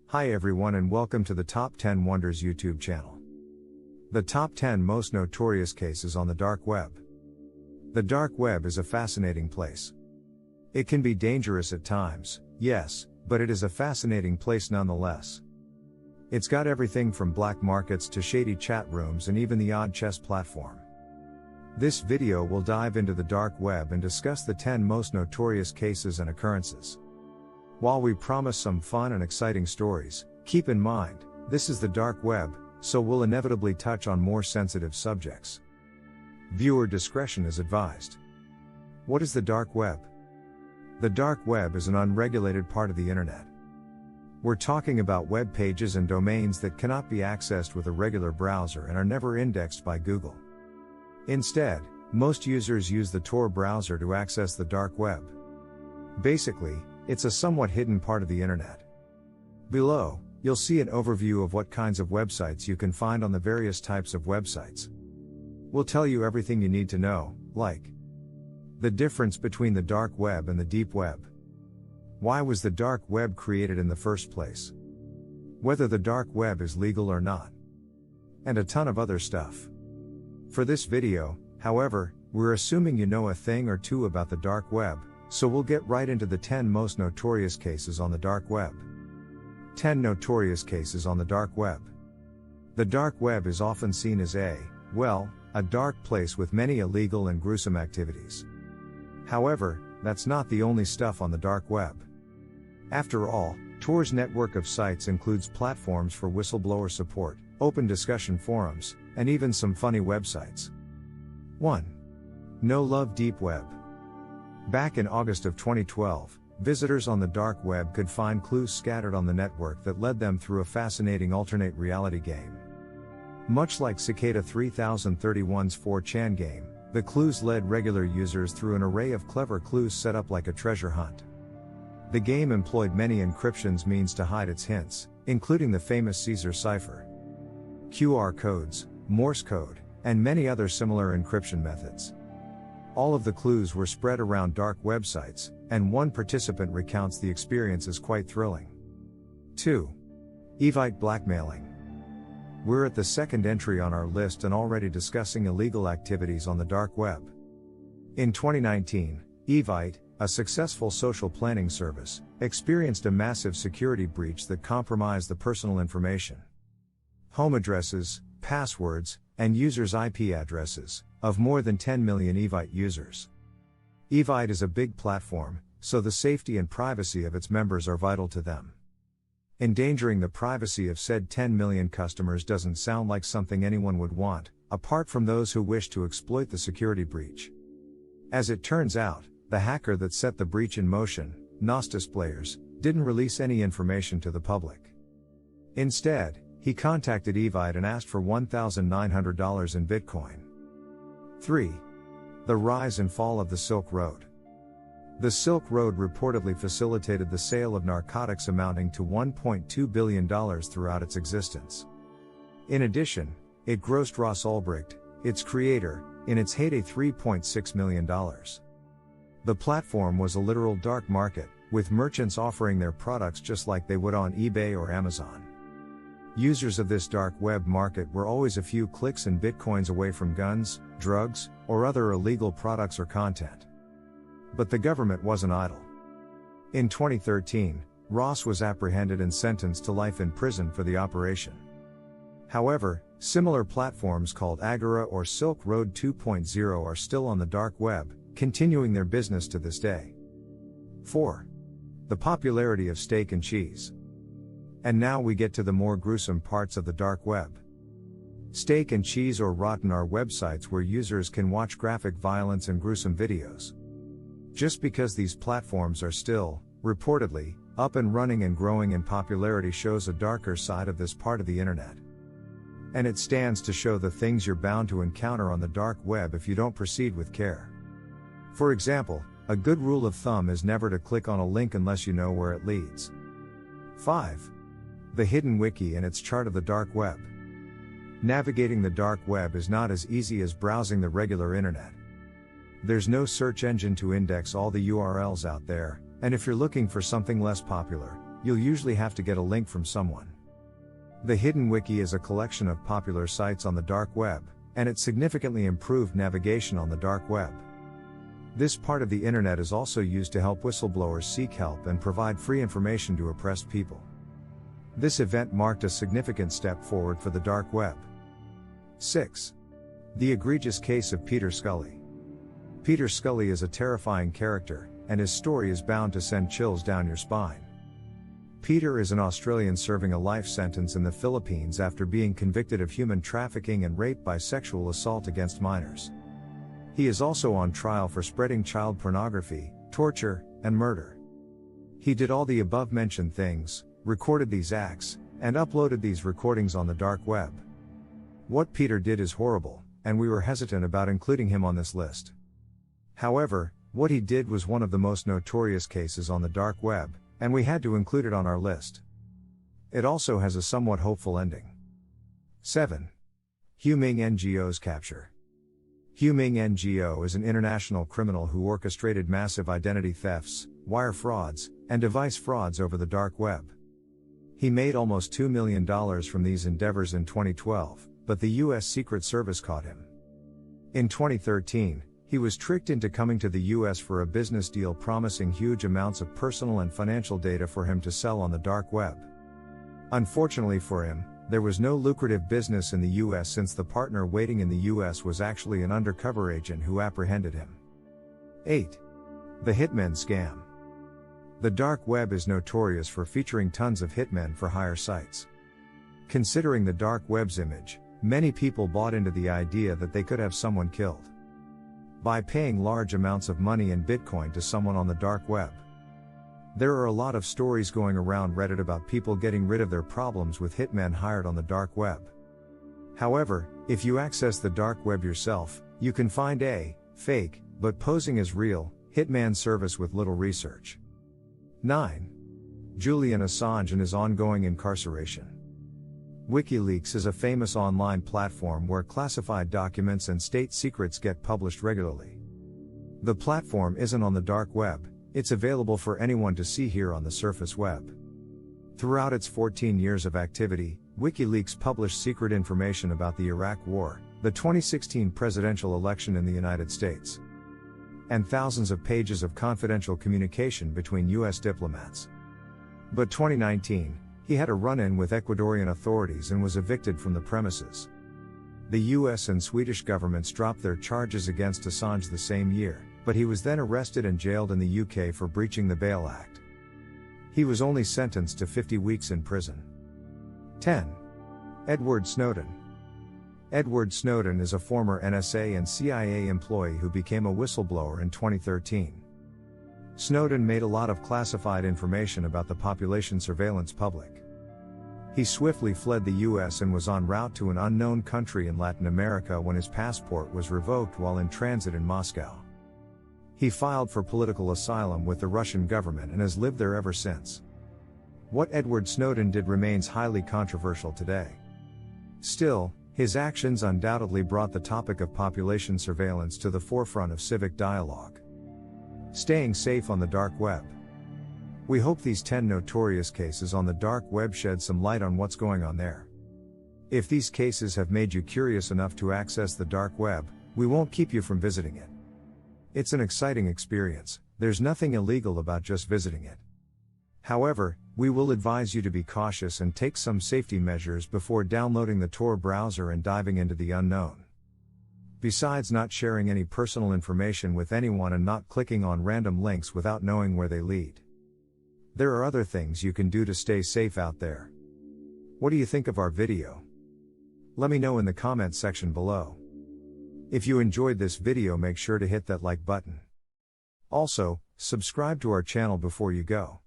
Hi everyone and welcome to the Top 10 Wonders YouTube channel. The Top 10 Most Notorious Cases on the Dark Web. The Dark Web is a fascinating place. It can be dangerous at times, yes, but it is a fascinating place nonetheless. It's got everything from black markets to shady chat rooms and even the odd chess platform. This video will dive into the Dark Web and discuss the 10 most notorious cases and occurrences. While we promise some fun and exciting stories, keep in mind, this is the Dark Web, so we'll inevitably touch on more sensitive subjects. Viewer discretion is advised. What is the Dark Web? The Dark Web is an unregulated part of the internet. We're talking about web pages and domains that cannot be accessed with a regular browser and are never indexed by Google. Instead, most users use the Tor browser to access the Dark Web. Basically, it's a somewhat hidden part of the internet. Below, you'll see an overview of what kinds of websites you can find on the various types of websites. We'll tell you everything you need to know, like the difference between the Dark Web and the Deep Web. Why was the Dark Web created in the first place? Whether the Dark Web is legal or not. And a ton of other stuff. For this video, however, we're assuming you know a thing or two about the Dark Web, so we'll get right into the 10 most notorious cases on the Dark Web. 10 notorious cases on the Dark Web. The Dark Web is often seen as a dark place with many illegal and gruesome activities. However, that's not the only stuff on the Dark Web. After all, Tor's network of sites includes platforms for whistleblower support, open discussion forums, and even some funny websites. 1. No Love Deep Web. Back in August of 2012, visitors on the Dark Web could find clues scattered on the network that led them through a fascinating alternate reality game. Much like Cicada 3031's 4chan game, the clues led regular users through an array of clever clues set up like a treasure hunt. The game employed many encryptions means to hide its hints, including the famous Caesar cipher, QR codes, Morse code, and many other similar encryption methods. All of the clues were spread around dark websites, and one participant recounts the experience as quite thrilling. 2. Evite blackmailing. We're at the second entry on our list and already discussing illegal activities on the Dark Web. In 2019, Evite, a successful social planning service, experienced a massive security breach that compromised the personal information, home addresses, passwords, and users' IP addresses of more than 10 million Evite users. Evite is a big platform, so the safety and privacy of its members are vital to them. Endangering the privacy of said 10 million customers doesn't sound like something anyone would want, apart from those who wish to exploit the security breach. As it turns out, the hacker that set the breach in motion, Gnostis Players, didn't release any information to the public. Instead, he contacted Evite and asked for $1,900 in Bitcoin. 3. The rise and fall of the Silk Road. The Silk Road reportedly facilitated the sale of narcotics amounting to $1.2 billion throughout its existence. In addition, it grossed Ross Ulbricht, its creator, in its heyday $3.6 million. The platform was a literal dark market, with merchants offering their products just like they would on eBay or Amazon. Users of this dark web market were always a few clicks and bitcoins away from guns, drugs, or other illegal products or content. But the government wasn't idle. In 2013, Ross was apprehended and sentenced to life in prison for the operation. However, similar platforms called Agora or Silk Road 2.0 are still on the dark web, continuing their business to this day. 4. The popularity of steak and cheese. And now we get to the more gruesome parts of the dark web. Steak and cheese or rotten are websites where users can watch graphic violence and gruesome videos. Just because these platforms are still, reportedly, up and running and growing in popularity shows a darker side of this part of the internet. And it stands to show the things you're bound to encounter on the dark web if you don't proceed with care. For example, a good rule of thumb is never to click on a link unless you know where it leads. 5. The Hidden Wiki and its chart of the dark web. Navigating the dark web is not as easy as browsing the regular internet. There's no search engine to index all the URLs out there, and if you're looking for something less popular, you'll usually have to get a link from someone. The Hidden Wiki is a collection of popular sites on the dark web, and it significantly improved navigation on the dark web. This part of the internet is also used to help whistleblowers seek help and provide free information to oppressed people. This event marked a significant step forward for the dark web. 6. The egregious case of Peter Scully. Peter Scully is a terrifying character, and his story is bound to send chills down your spine. Peter is an Australian serving a life sentence in the Philippines after being convicted of human trafficking and rape by sexual assault against minors. He is also on trial for spreading child pornography, torture, and murder. He did all the above-mentioned things, recorded these acts, and uploaded these recordings on the dark web. What Peter did is horrible, and we were hesitant about including him on this list. However, what he did was one of the most notorious cases on the dark web, and we had to include it on our list. It also has a somewhat hopeful ending. 7. Hieu Ming Ngo's capture. Hieu Ming Ngo is an international criminal who orchestrated massive identity thefts, wire frauds, and device frauds over the dark web. He made almost $2 million from these endeavors in 2012, but the US Secret Service caught him. In 2013, he was tricked into coming to the US for a business deal promising huge amounts of personal and financial data for him to sell on the dark web. Unfortunately for him, there was no lucrative business in the US since the partner waiting in the US was actually an undercover agent who apprehended him. 8. The hitmen scam. The dark web is notorious for featuring tons of hitmen for hire sites. Considering the dark web's image, many people bought into the idea that they could have someone killed by paying large amounts of money in Bitcoin to someone on the dark web. There are a lot of stories going around Reddit about people getting rid of their problems with hitmen hired on the dark web. However, if you access the dark web yourself, you can find a fake, but posing as real, hitman service with little research. 9. Julian Assange and his ongoing incarceration. WikiLeaks is a famous online platform where classified documents and state secrets get published regularly. The platform isn't on the dark web, it's available for anyone to see here on the surface web. Throughout its 14 years of activity, WikiLeaks published secret information about the Iraq War, the 2016 presidential election in the United States, and thousands of pages of confidential communication between US diplomats. But 2019, he had a run-in with Ecuadorian authorities and was evicted from the premises. The US and Swedish governments dropped their charges against Assange the same year, but he was then arrested and jailed in the UK for breaching the Bail Act. He was only sentenced to 50 weeks in prison. 10. Edward Snowden. Edward Snowden is a former NSA and CIA employee who became a whistleblower in 2013. Snowden made a lot of classified information about the population surveillance public. He swiftly fled the US and was en route to an unknown country in Latin America when his passport was revoked while in transit in Moscow. He filed for political asylum with the Russian government and has lived there ever since. What Edward Snowden did remains highly controversial today. Still, his actions undoubtedly brought the topic of population surveillance to the forefront of civic dialogue. Staying safe on the dark web. We hope these 10 notorious cases on the dark web shed some light on what's going on there. If these cases have made you curious enough to access the dark web, we won't keep you from visiting it. It's an exciting experience, there's nothing illegal about just visiting it. However, we will advise you to be cautious and take some safety measures before downloading the Tor browser and diving into the unknown. Besides not sharing any personal information with anyone and not clicking on random links without knowing where they lead. There are other things you can do to stay safe out there. What do you think of our video? Let me know in the comments section below. If you enjoyed this video, make sure to hit that like button. Also, subscribe to our channel before you go.